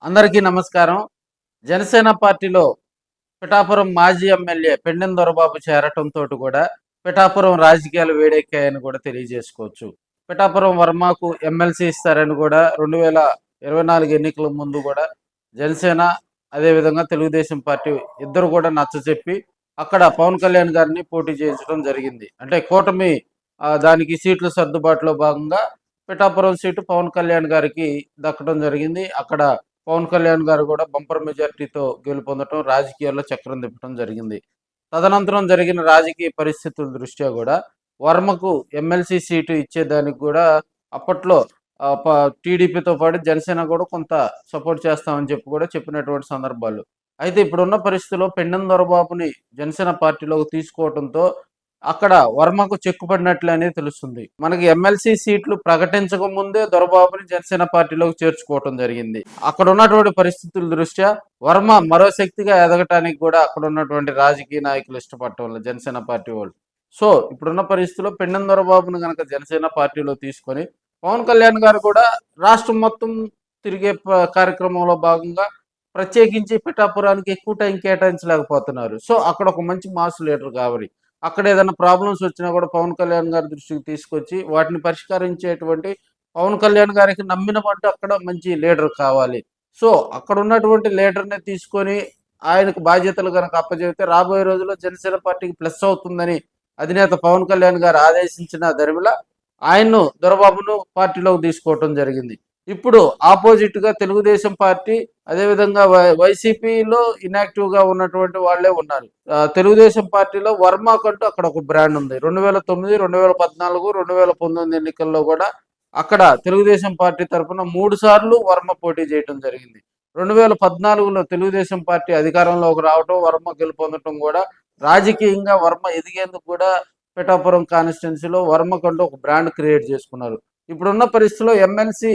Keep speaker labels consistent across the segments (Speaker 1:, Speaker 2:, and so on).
Speaker 1: అందరికీ నమస్కారం. జనసేన పార్టీలో పిఠాపురం మాజీ ఎమ్మెల్యే పెండెం దొరబాబు చేరటంతో కూడా పిఠాపురం రాజకీయాలు వేడెక్కాయని కూడా తెలియజేసుకోవచ్చు. పిఠాపురం వర్మకు ఎమ్మెల్సీ ఇస్తారని కూడా 2024 ఎన్నికల ముందు కూడా జనసేన అదేవిధంగా తెలుగుదేశం పార్టీ ఇద్దరు కూడా నచ్చచెప్పి అక్కడ పవన్ కళ్యాణ్ గారిని పోటీ చేయించడం జరిగింది. అంటే కూటమి దానికి సీట్ల సర్దుబాటులో భాగంగా పిఠాపురం సీటు పవన్ కళ్యాణ్ గారికి దక్కడం జరిగింది. అక్కడ పవన్ కళ్యాణ్ గారు కూడా బంపర్ మెజార్టీతో గెలుపొందడం, రాజకీయాల్లో చక్రం తిప్పడం జరిగింది. తదనంతరం జరిగిన రాజకీయ పరిస్థితుల దృష్ట్యా కూడా వర్మకు ఎమ్మెల్సీ సీటు ఇచ్చేదానికి కూడా అప్పట్లో టీడీపీతో పాటు జనసేన కూడా కొంత సపోర్ట్ చేస్తామని చెప్పి కూడా చెప్పినటువంటి సందర్భాలు. అయితే ఇప్పుడున్న పరిస్థితిలో పెండెం దొరబాబుని జనసేన పార్టీలోకి తీసుకోవడంతో అక్కడ వర్మకు చెక్కుపడినట్లే అనేది తెలుస్తుంది. మనకి ఎమ్మెల్సీ సీట్లు ప్రకటించక ముందే దొరబాబుని జనసేన పార్టీలోకి చేర్చుకోవటం జరిగింది. అక్కడ ఉన్నటువంటి పరిస్థితుల దృష్ట్యా వర్మ మరో శక్తిగా ఎదగటానికి కూడా అక్కడ ఉన్నటువంటి రాజకీయ నాయకులు ఇష్టపడటం వల్ల జనసేన పార్టీ వాళ్ళు. సో ఇప్పుడున్న పరిస్థితిలో పెండెం దొరబాబును కనుక జనసేన పార్టీలో తీసుకొని పవన్ కళ్యాణ్ గారు కూడా రాష్ట్రం మొత్తం తిరిగే కార్యక్రమంలో భాగంగా ప్రత్యేకించి పిఠాపురానికి ఎక్కువ టైం కేటాయించలేకపోతున్నారు. సో అక్కడ ఒక మంచి మాస్ లీడర్ కావాలి. అక్కడ ఏదైనా ప్రాబ్లమ్స్ వచ్చినా కూడా పవన్ కళ్యాణ్ గారి దృష్టికి తీసుకొచ్చి వాటిని పరిష్కరించేటువంటి పవన్ కళ్యాణ్ గారికి నమ్మినమంటూ అక్కడ మంచి లీడర్ కావాలి. సో అక్కడ ఉన్నటువంటి లీడర్ని తీసుకొని ఆయనకు బాధ్యతలు కనుక అప్పచెబితే రాబోయే రోజుల్లో జనసేన పార్టీకి ప్లస్ అవుతుందని అధినేత పవన్ కళ్యాణ్ గారు ఆదేశించిన దరిమిలా ఆయన్ను దొరబాబును పార్టీలోకి తీసుకోవటం జరిగింది. ఇప్పుడు ఆపోజిట్ గా తెలుగుదేశం పార్టీ అదేవిధంగా వైసీపీలో ఇన్యాక్టివ్ గా ఉన్నటువంటి వాళ్ళే ఉన్నారు. తెలుగుదేశం పార్టీలో వర్మ కంటూ అక్కడ ఒక బ్రాండ్ ఉంది. 2009, 2014, 2019 ఎన్నికల్లో కూడా అక్కడ తెలుగుదేశం పార్టీ తరఫున 3 సార్లు వర్మ పోటీ చేయడం జరిగింది. 2014లో తెలుగుదేశం పార్టీ అధికారంలోకి రావటం, వర్మ గెలుపొందటం కూడా రాజకీయంగా వర్మ ఎదిగేందుకు కూడా పిఠాపురం కాన్స్టిట్యున్సీలో వర్మ కంటూ ఒక బ్రాండ్ క్రియేట్ చేసుకున్నారు. ఇప్పుడున్న పరిస్థితిలో ఎమ్మెల్సీ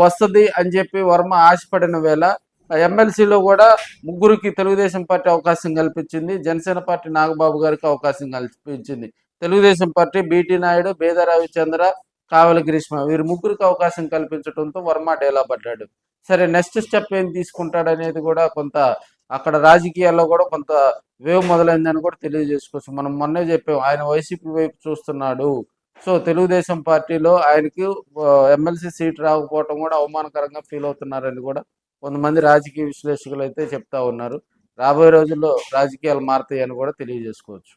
Speaker 1: వస్తుంది అని చెప్పి వర్మ ఆశపడిన వేళ ఎమ్మెల్సీలో కూడా ముగ్గురికి తెలుగుదేశం పార్టీ అవకాశం కల్పించింది. జనసేన పార్టీ నాగబాబు గారికి అవకాశం కల్పించింది. తెలుగుదేశం పార్టీ బీటీ నాయుడు, బేద రవిచంద్ర, కావలి గ్రీష్మ వీరు ముగ్గురికి అవకాశం కల్పించడంతో వర్మ డేలా పడ్డాడు. సరే నెక్స్ట్ స్టెప్ ఏం తీసుకుంటాడనేది కూడా కొంత అక్కడ రాజకీయాల్లో కూడా కొంత వేవ్ మొదలైందని కూడా తెలియజేసుకోవచ్చు. మనం మొన్నే చెప్పాం ఆయన వైసీపీ వైపు చూస్తున్నాడు. సో తెలుగుదేశం పార్టీలో ఆయనకి ఎమ్మెల్సీ సీట్ రాకపోవటం కూడా అవమానకరంగా ఫీల్ అవుతున్నారని కూడా కొంతమంది రాజకీయ విశ్లేషకులు అయితే చెప్తా ఉన్నారు. రాబోయే రోజుల్లో రాజకీయాలు మారుతాయని కూడా తెలియజేసుకోవచ్చు.